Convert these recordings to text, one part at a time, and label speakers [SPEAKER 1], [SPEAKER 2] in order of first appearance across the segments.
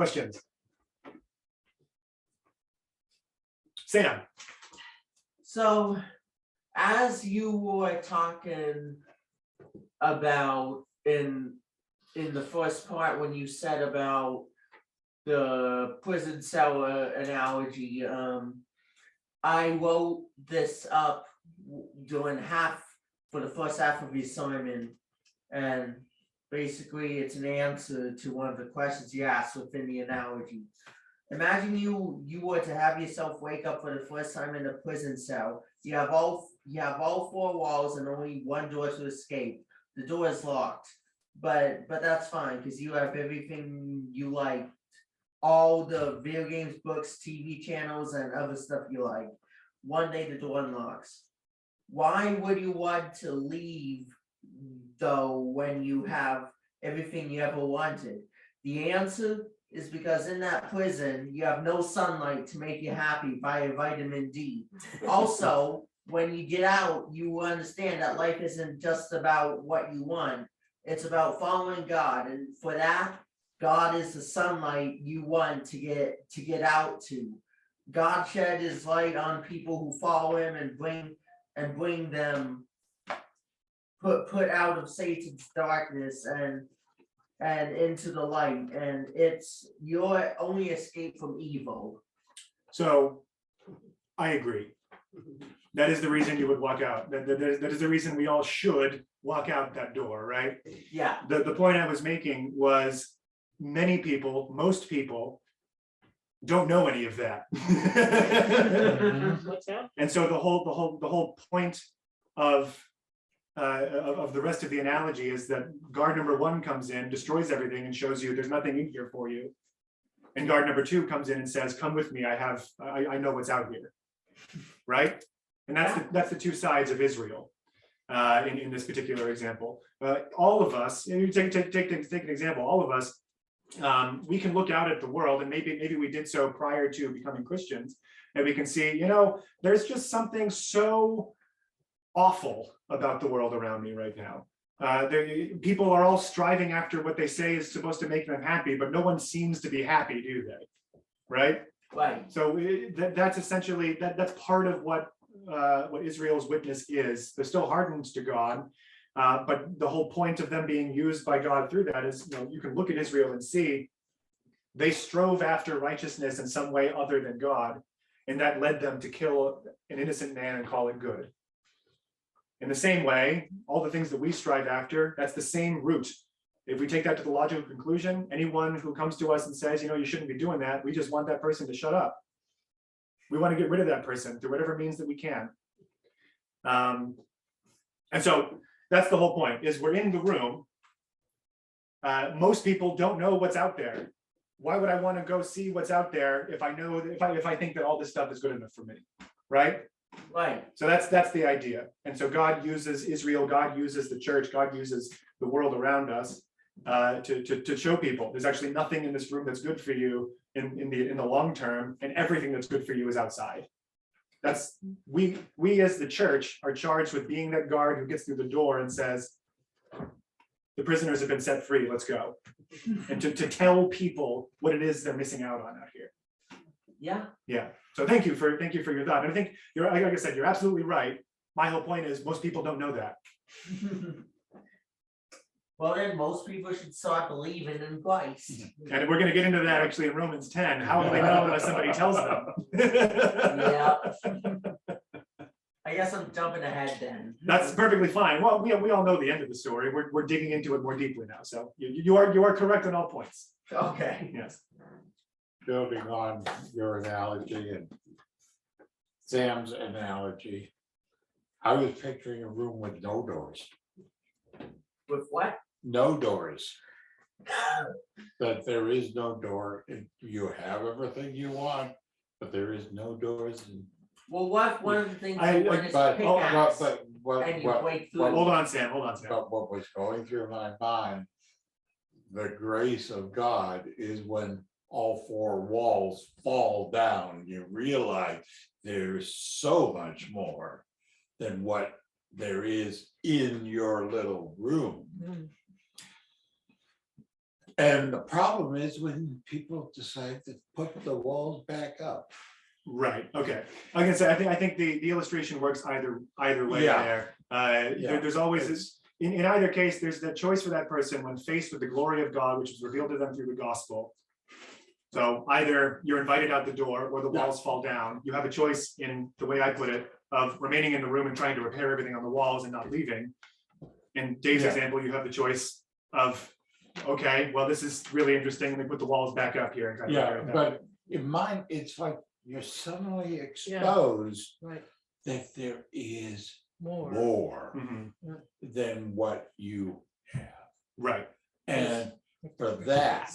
[SPEAKER 1] questions? Sam.
[SPEAKER 2] So, as you were talking about in the first part, when you said about the prison cell analogy, I wrote this up during for the first half of your sermon, and basically it's an answer to one of the questions you asked within the analogy. Imagine you were to have yourself wake up for the first time in a prison cell. You have all four walls and only one door to escape. The door is locked, but that's fine because you have everything you like, all the video games, books, TV channels, and other stuff you like. One day the door unlocks. Why would you want to leave though when you have everything you ever wanted? The answer is because in that prison, you have no sunlight to make you happy via vitamin D. Also, when you get out, you understand that life isn't just about what you want. It's about following God. And for that, God is the sunlight you want to get out to. God shed his light on people who follow him and bring them put out of Satan's darkness and into the light, and it's your only escape from evil.
[SPEAKER 1] So I agree. That is the reason you would walk out. That is the reason we all should walk out that door, right?
[SPEAKER 2] Yeah.
[SPEAKER 1] The point I was making was many people, most people, don't know any of that.
[SPEAKER 3] What's that?
[SPEAKER 1] And so the whole point of the rest of the analogy is that guard number one comes in, destroys everything, and shows you there's nothing in here for you. And guard number two comes in and says, "Come with me. I know what's out here." Right? And that's the two sides of Israel in this particular example. All of us, and you take an example. All of us, we can look out at the world, and maybe we did so prior to becoming Christians, and we can see, there's just something so awful about the world around me right now. People are all striving after what they say is supposed to make them happy, but no one seems to be happy, do they? Right?
[SPEAKER 2] Right.
[SPEAKER 1] So that's essentially that's part of what Israel's witness is. They're still hardened to God, but the whole point of them being used by God through that is, you can look at Israel and see they strove after righteousness in some way other than God, and that led them to kill an innocent man and call it good. In the same way, all the things that we strive after, that's the same root. If we take that to the logical conclusion, anyone who comes to us and says, you shouldn't be doing that, we just want that person to shut up. We want to get rid of that person through whatever means that we can. And so that's the whole point, is we're in the room. Most people don't know what's out there. Why would I want to go see what's out there if I know, if I think that all this stuff is good enough for me, right?
[SPEAKER 2] Right.
[SPEAKER 1] So that's the idea. And so God uses Israel, God uses the church, God uses the world around us to show people there's actually nothing in this room that's good for you in the long term, and everything that's good for you is outside. That's we as the church are charged with being that guard who gets through the door and says, the prisoners have been set free, let's go. And to tell people what it is they're missing out on out here.
[SPEAKER 2] Yeah.
[SPEAKER 1] Yeah. So thank you for your thought. And I think you're, like I said, you're absolutely right. My whole point is most people don't know that.
[SPEAKER 2] Well, then most people should start believing in Christ.
[SPEAKER 1] And we're going to get into that actually in Romans 10. How will they know unless somebody tells them?
[SPEAKER 2] Yeah. I guess I'm jumping ahead then.
[SPEAKER 1] That's perfectly fine. Well, we all know the end of the story. We're digging into it more deeply now. So you are correct on all points.
[SPEAKER 2] Okay.
[SPEAKER 1] Yes.
[SPEAKER 4] Building on your analogy and Sam's analogy, I was picturing a room with no doors.
[SPEAKER 2] With what?
[SPEAKER 4] No doors. That there is no door. You have everything you want, but there is no doors.
[SPEAKER 2] Well, what one of the things
[SPEAKER 1] I-
[SPEAKER 2] you want is
[SPEAKER 4] But
[SPEAKER 2] pickaxe,
[SPEAKER 4] what
[SPEAKER 2] and you break through.
[SPEAKER 1] Hold on, Sam.
[SPEAKER 4] But what was going through my mind, the grace of God is when all four walls fall down, you realize there's so much more than what there is in your little room. And the problem is when people decide to put the walls back up.
[SPEAKER 1] Right, okay. Like I said, I think the illustration works either way
[SPEAKER 4] Yeah.
[SPEAKER 1] there.
[SPEAKER 4] Yeah.
[SPEAKER 1] There's always this, in either case, there's that choice for that person when faced with the glory of God, which is revealed to them through the gospel. So either you're invited out the door or the walls fall down. You have a choice, in the way I put it, of remaining in the room and trying to repair everything on the walls and not leaving. In Dave's
[SPEAKER 4] Yeah.
[SPEAKER 1] example, you have the choice of, okay, well, this is really interesting. Let me put the walls back up here and kind of repair
[SPEAKER 4] Yeah,
[SPEAKER 1] it that way.
[SPEAKER 4] but in mine, it's like you're suddenly exposed
[SPEAKER 2] Right.
[SPEAKER 4] that there is
[SPEAKER 2] More.
[SPEAKER 4] more
[SPEAKER 1] Mhm,
[SPEAKER 4] than what you have.
[SPEAKER 1] right,
[SPEAKER 4] And for that,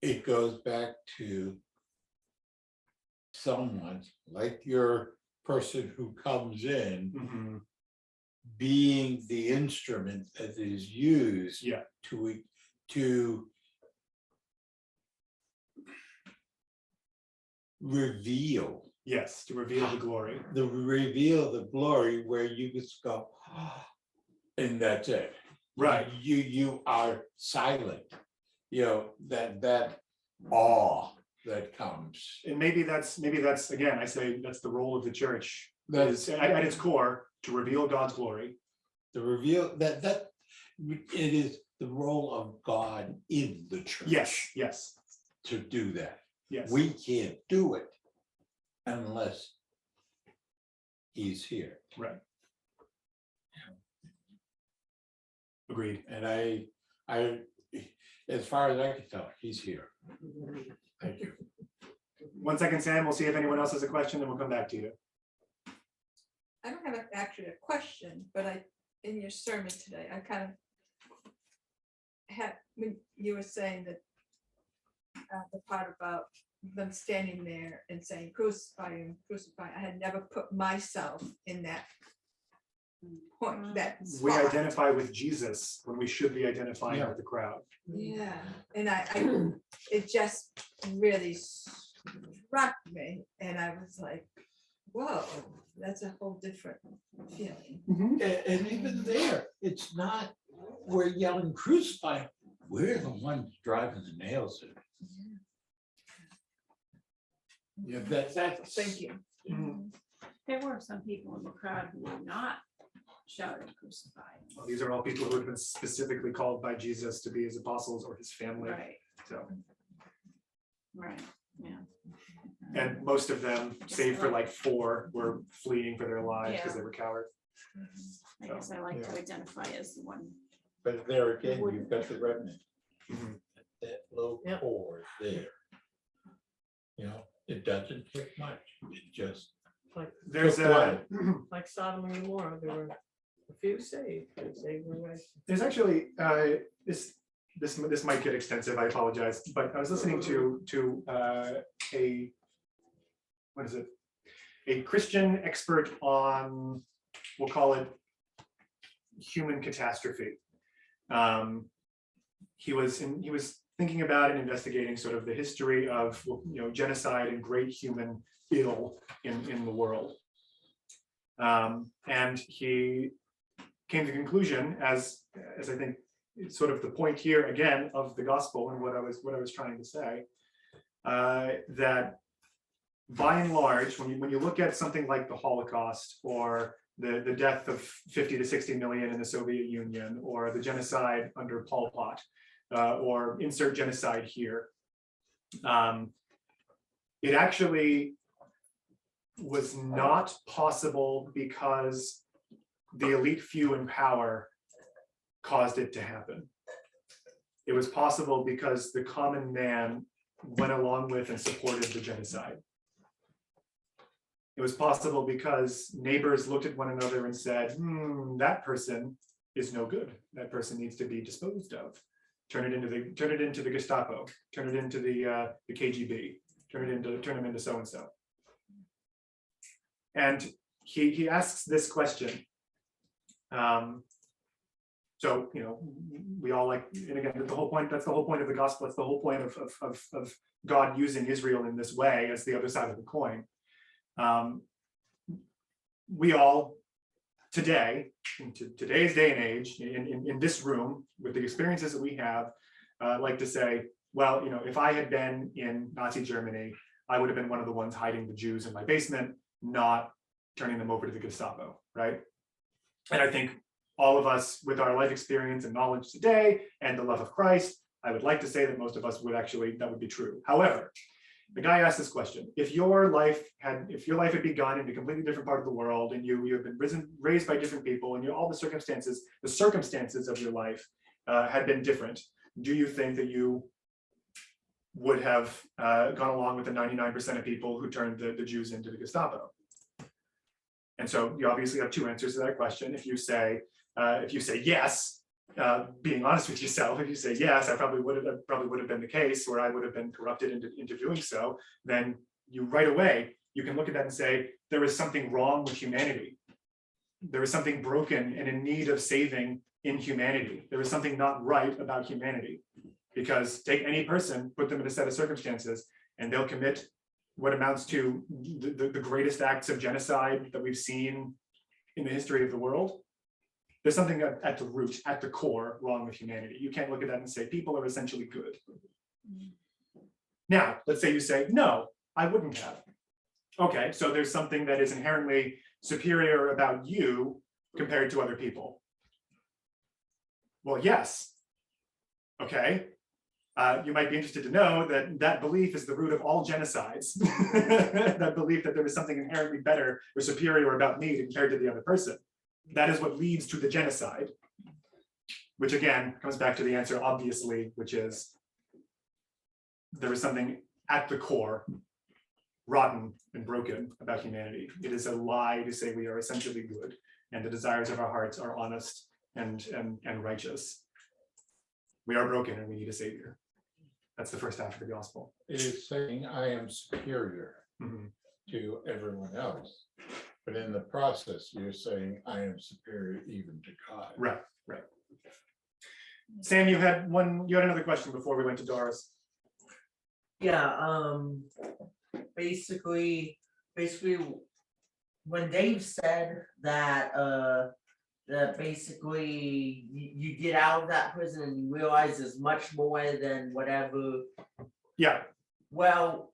[SPEAKER 4] it goes back to someone like your person who comes in
[SPEAKER 1] mhm,
[SPEAKER 4] being the instrument that is used
[SPEAKER 1] yeah,
[SPEAKER 4] to reveal
[SPEAKER 1] yes, to reveal the glory.
[SPEAKER 4] the glory where you just go, and that's it.
[SPEAKER 1] Right.
[SPEAKER 4] You are silent, you know, that awe that comes.
[SPEAKER 1] And maybe that's, again, I say that's the role of the church,
[SPEAKER 4] That's
[SPEAKER 1] is at its core, to reveal God's glory.
[SPEAKER 4] the reveal that it is the role of God in the church.
[SPEAKER 1] Yes,
[SPEAKER 4] To do that.
[SPEAKER 1] yes.
[SPEAKER 4] We can't do it unless he's here.
[SPEAKER 1] Right. Agreed.
[SPEAKER 4] And I, as far as I can tell, he's here. Thank you.
[SPEAKER 1] 1 second, Sam, we'll see if anyone else has a question, then we'll come back to you.
[SPEAKER 3] I don't have actually a question, but in your sermon today, I kind of had, when you were saying that the part about them standing there and saying crucify him, crucify, I had never put myself in that point, that
[SPEAKER 1] We
[SPEAKER 3] spot.
[SPEAKER 1] identify with Jesus when we should be identifying
[SPEAKER 4] Yeah.
[SPEAKER 1] with the crowd.
[SPEAKER 3] Yeah, and I it just really struck me, and I was like, whoa, that's a whole different feeling.
[SPEAKER 4] And even there, it's not, we're yelling crucify, we're the ones driving the nails in. Yeah, that's.
[SPEAKER 3] Thank you.
[SPEAKER 1] Mhm.
[SPEAKER 5] There were some people in the crowd who were not shouting crucified.
[SPEAKER 1] Well, these are all people who have been specifically called by Jesus to be his apostles or his family.
[SPEAKER 5] Right,
[SPEAKER 1] So,
[SPEAKER 5] right, yeah.
[SPEAKER 1] and most of them, save for like 4, were fleeing for their lives because they were cowards.
[SPEAKER 5] I guess I like to identify as the one.
[SPEAKER 4] But there again, you've got the remnant,
[SPEAKER 1] Mhm.
[SPEAKER 4] that low
[SPEAKER 2] Yep.
[SPEAKER 4] core there. You know, it doesn't take much, it just.
[SPEAKER 2] Like,
[SPEAKER 1] There's
[SPEAKER 4] Took
[SPEAKER 1] a,
[SPEAKER 2] like Sodom and Gomorrah, there were a few saved, and saved were right.
[SPEAKER 1] there's actually, this might get extensive, I apologize, but I was listening to a, what is it? A Christian expert on, we'll call it human catastrophe. He was thinking about and investigating sort of the history of, genocide and great human ill in the world. And he came to the conclusion, as I think it's sort of the point here again of the gospel and what I was trying to say, that by and large, when you look at something like the Holocaust or the death of 50 to 60 million in the Soviet Union, or the genocide under Pol Pot, or insert genocide here, it actually was not possible because the elite few in power caused it to happen. It was possible because the common man went along with and supported the genocide. It was possible because neighbors looked at one another and said, that person is no good. That person needs to be disposed of. Turn it into the Gestapo, turn it into the KGB, turn him into so-and-so. And he asks this question. So, we all like, and again, that's the whole point of the gospel. It's the whole point of God using Israel in this way as the other side of the coin. We all today, in today's day and age, in this room, with the experiences that we have, like to say, well, if I had been in Nazi Germany, I would have been one of the ones hiding the Jews in my basement, not turning them over to the Gestapo, right? And I think all of us, with our life experience and knowledge today and the love of Christ, I would like to say that most of us would actually, that would be true. However, the guy asked this question: if your life had begun in a completely different part of the world, and you have been raised by different people, and all the circumstances of your life had been different, do you think that you would have gone along with the 99% of people who turned the Jews into the Gestapo? And so you obviously have two answers to that question. If you say yes, being honest with yourself, if you say yes, I probably would have been the case, or I would have been corrupted into doing so, then you right away, you can look at that and say, there is something wrong with humanity. There is something broken and in need of saving in humanity. There is something not right about humanity. Because take any person, put them in a set of circumstances, and they'll commit what amounts to the greatest acts of genocide that we've seen in the history of the world. There's something at the root, at the core, wrong with humanity. You can't look at that and say people are essentially good. Now, let's say you say, no, I wouldn't have. Okay, so there's something that is inherently superior about you compared to other people. Well, yes. Okay. You might be interested to know that that belief is the root of all genocides. That belief that there is something inherently better or superior about me compared to the other person. That is what leads to the genocide, which again comes back to the answer, obviously, which is there is something at the core rotten and broken about humanity. It is a lie to say we are essentially good and the desires of our hearts are honest and righteous. We are broken and we need a savior. That's the first half of the gospel.
[SPEAKER 4] It is saying I am superior to everyone else. But in the process, you're saying I am superior even to God.
[SPEAKER 1] Right. Sam, you had another question before we went to Doris.
[SPEAKER 2] Yeah, basically, when Dave said that, that basically you get out of that prison and you realize there's much more than whatever.
[SPEAKER 1] Yeah.
[SPEAKER 2] Well,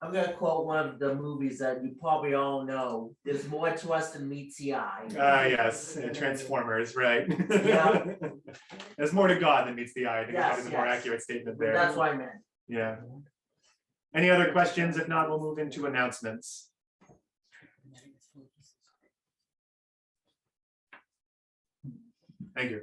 [SPEAKER 2] I'm gonna quote one of the movies that you probably all know. There's more to us than meets the eye.
[SPEAKER 1] Yes, Transformers, right?
[SPEAKER 2] Yeah.
[SPEAKER 1] There's more to God than meets the eye. I think
[SPEAKER 2] Yes,
[SPEAKER 1] that is a more
[SPEAKER 2] yes.
[SPEAKER 1] accurate statement there.
[SPEAKER 2] That's what I meant.
[SPEAKER 1] Yeah. Any other questions? If not, we'll move into announcements. Thank you.